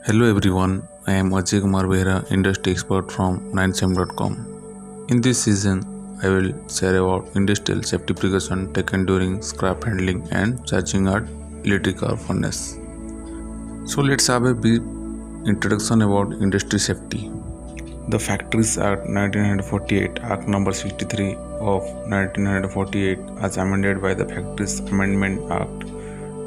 Hello everyone, I am Ajay Kumar Behra, industry expert from 9sem.com. In this season, I will share about industrial safety precautions taken during scrap handling and charging at electric car furnace. So let's have a brief introduction about industry safety. The Factories Act 1948, Act number 63 of 1948 as amended by the Factories Amendment Act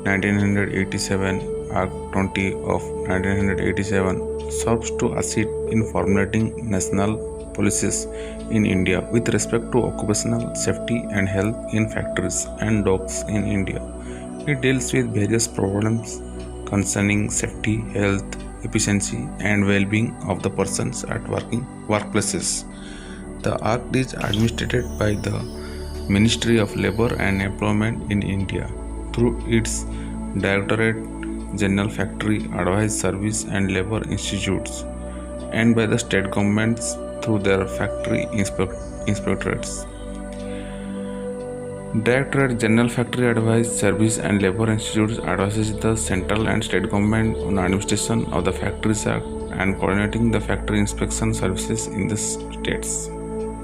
1987, Act 20 of 1987 serves to assist in formulating national policies in India with respect to occupational safety and health in factories and docks in India. It deals with various problems concerning safety, health, efficiency, and well-being of the persons at workplaces. The Act is administered by the Ministry of Labour and Employment in India through its Directorate General Factory Advice Service and Labour Institutes, and by the state governments through their factory inspectorates. Directorate General Factory Advice Service and Labour Institutes advises the central and state government on administration of the Factories Act and coordinating the factory inspection services in the states.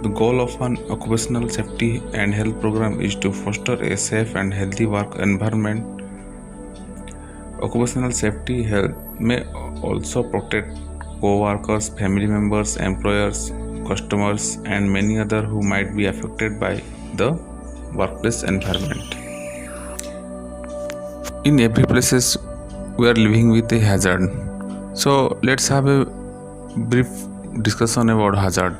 The goal of an occupational safety and health program is to foster a safe and healthy work environment. Occupational safety health may also protect co-workers, family members, employers, customers, and many others who might be affected by the workplace environment. In every places, we are living with a hazard. So let's have a brief discussion about hazard.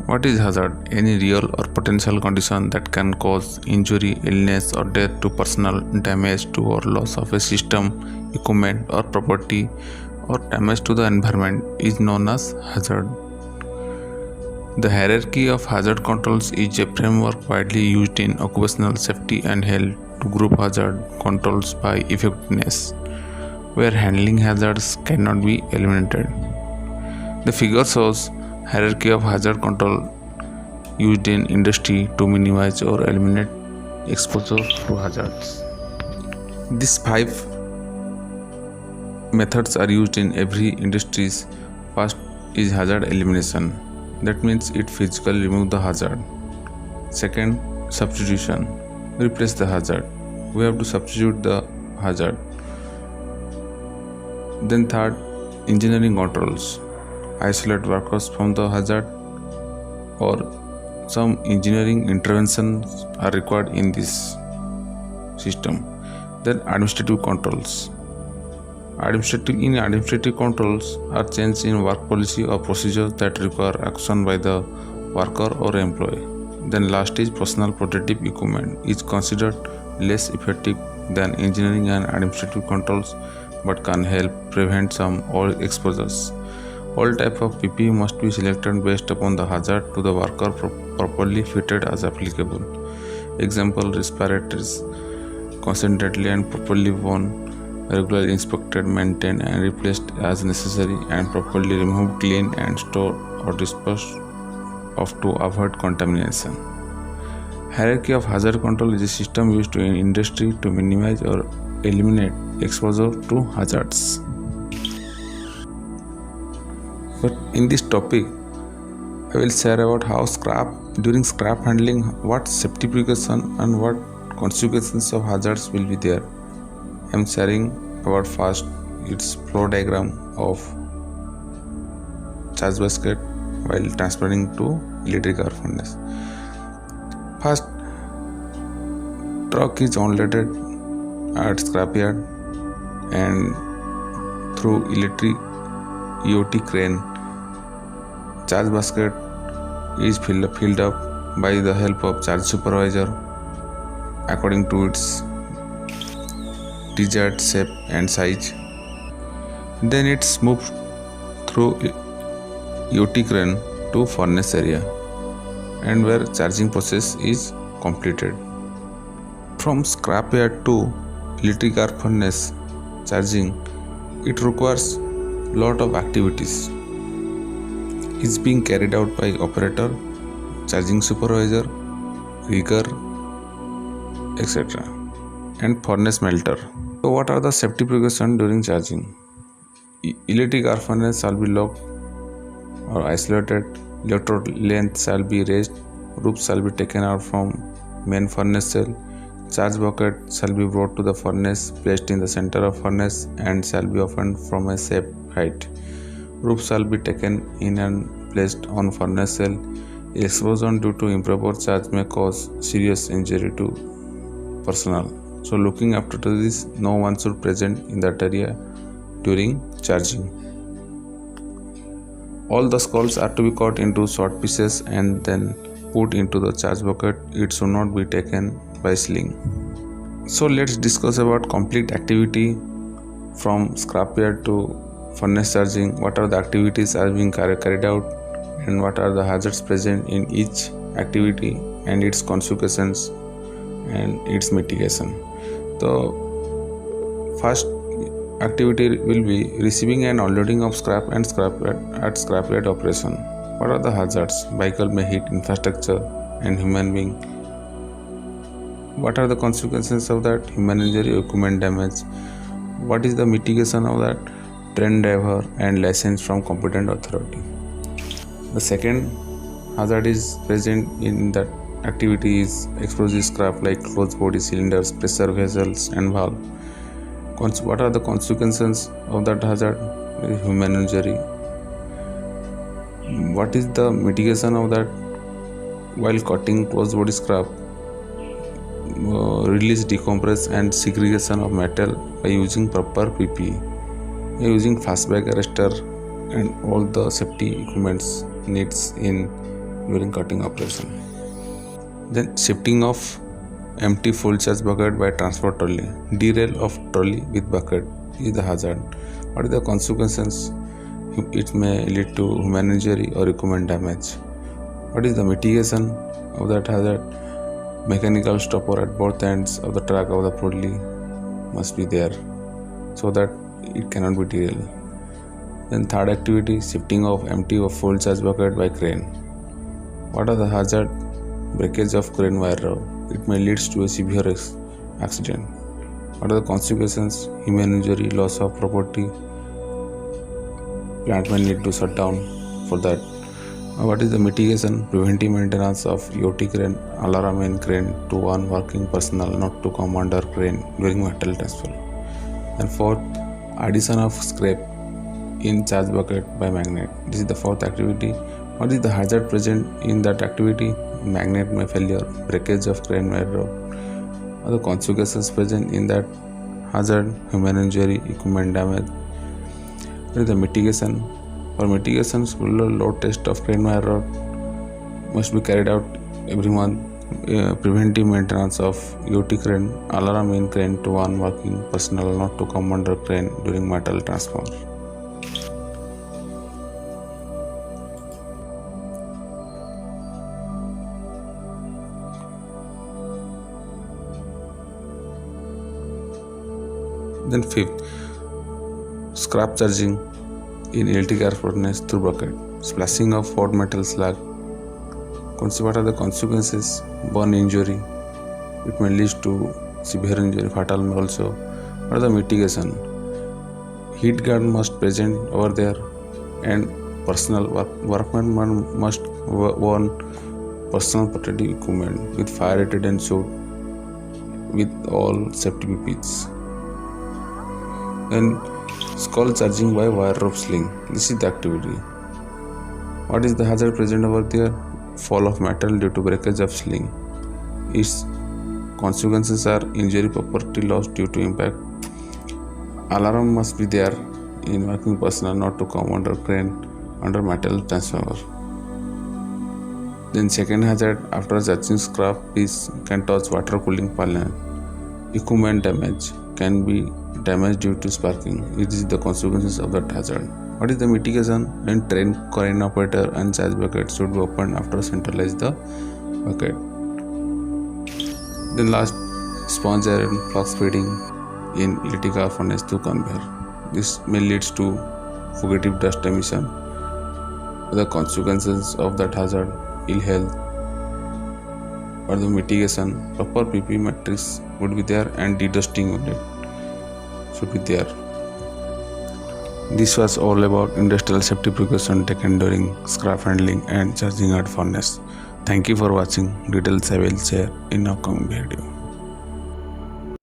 What is hazard? Any real or potential condition that can cause injury, illness, or death to personal damage to or loss of a system, equipment, or property, or damage to the environment is known as hazard. The hierarchy of hazard controls is a framework widely used in occupational safety and health to group hazard controls by effectiveness, where handling hazards cannot be eliminated. The figure shows hierarchy of hazard control used in industry to minimize or eliminate exposure to hazards. These 5 methods are used in every industries. First is hazard elimination. That means it physically remove the hazard. Second, substitution. Replace the hazard. We have to substitute the hazard. Then third, engineering controls. Isolate workers from the hazard, or some engineering interventions are required in this system. Then administrative controls. Administrative controls are changes in work policy or procedures that require action by the worker or employee. Then last is personal protective equipment is considered less effective than engineering and administrative controls but can help prevent some oil exposures. All type of PPE must be selected based upon the hazard to the worker properly fitted as applicable. Example, respirators constantly and properly worn, regularly inspected, maintained and replaced as necessary, and properly removed, cleaned and stored or disposed of to avoid contamination. Hierarchy of hazard control is a system used in industry to minimize or eliminate exposure to hazards. But in this topic, I will share about how during scrap handling, what safety precaution and what consequences of hazards will be there. I am sharing about first its flow diagram of charge basket while transferring to electric arc furnace. First, truck is unloaded at scrapyard and through electric EOT crane, charge basket is filled up by the help of charge supervisor according to its desired shape and size. Then it's moved through EOT crane to furnace area and where charging process is completed. From scrapyard to electric arc furnace charging, it requires lot of activities. Is being carried out by operator, charging supervisor, rigger, etc. and furnace melter. So what are the safety precautions during charging? Electric arc furnace shall be locked or isolated. Electrode length shall be raised. Roof shall be taken out from main furnace cell. Charge bucket shall be brought to the furnace, placed in the center of furnace, and shall be opened from a safe height. Roof shall be taken in and placed on furnace cell. Explosion due to improper charge may cause serious injury to personnel. So looking after this, no one should present in that area during charging. All the skulls are to be cut into short pieces and then put into the charge bucket. It should not be taken by sling. So let's discuss about complete activity from scrapyard to furnace charging. What are the activities are being carried out, and what are the hazards present in each activity and its consequences and its mitigation. The first activity will be receiving and unloading of scrap and scrapyard operation. What are the hazards? Vehicle may hit infrastructure and human being. What are the consequences of that? Human injury, equipment damage. What is the mitigation of that? Train driver and license from competent authority. The second hazard is present in that activity is explosive scrap like closed body cylinders, pressure vessels, and valve. What are the consequences of that hazard? Human injury. What is the mitigation of that? While cutting closed body scrap, release, decompress, and segregation of metal by using proper PPE, using fast bag arrestor, and all the safety equipments needs in during cutting operation. Then shifting of empty full charge bucket by transport trolley. Derail of trolley with bucket is the hazard. What are the consequences? It may lead to human injury or equipment damage. What is the mitigation of that hazard? Mechanical stopper at both ends of the track of the trolley must be there so that it cannot be derailed. Then third activity, shifting of empty or full charge bucket by crane. What are the hazard? Breakage of crane wire rod. It may lead to a severe accident. What are the consequences? Human injury, loss of property. Plant may need to shut down for that. What is the mitigation? Preventive maintenance of EOT crane, alarm in crane to one working personnel not to come under crane during metal transfer. And fourth, addition of scrap in charge bucket by magnet. This is the fourth activity. What is the hazard present in that activity? Magnet may failure, breakage of crane wire rod. What are the consequences present in that hazard? Human injury, equipment damage. What is the mitigation? For mitigation, regular load test of crane wire rod must be carried out every month. Preventive maintenance of EOT crane, alarm in crane to one working personnel not to come under crane during metal transfer. Then fifth, scrap charging in electric arc furnace through bucket. Splashing of hot metal slag. What are the consequences? Burn injury. It may lead to severe injury, fatal also. What are the mitigation? Heat guard must present over there, and personal workmen must own personal protective equipment with fire retardant suit with all safety PPEs. Then skull charging by wire rope sling. This is the activity. What is the hazard present over there? Fall of metal due to breakage of sling. Its consequences are injury, property loss due to impact. Alarm must be there in working personnel not to come under crane under metal transfer. Then second hazard after charging scrap piece can touch water cooling panel. Equipment damage can be damage due to sparking. It is the consequences of that hazard. What is the mitigation? When train crane operator and charge bucket should be opened after centralize the bucket. Then last, sponge iron flux feeding in electric arc furnace through conveyor. This may lead to fugitive dust emission. The consequences of that hazard, ill health. Or the mitigation, proper PP matrix would be there and dedusting unit should be there. This was all about industrial safety precaution taken during scrap handling and charging at furnace. Thank you for watching. Details I will share in upcoming video.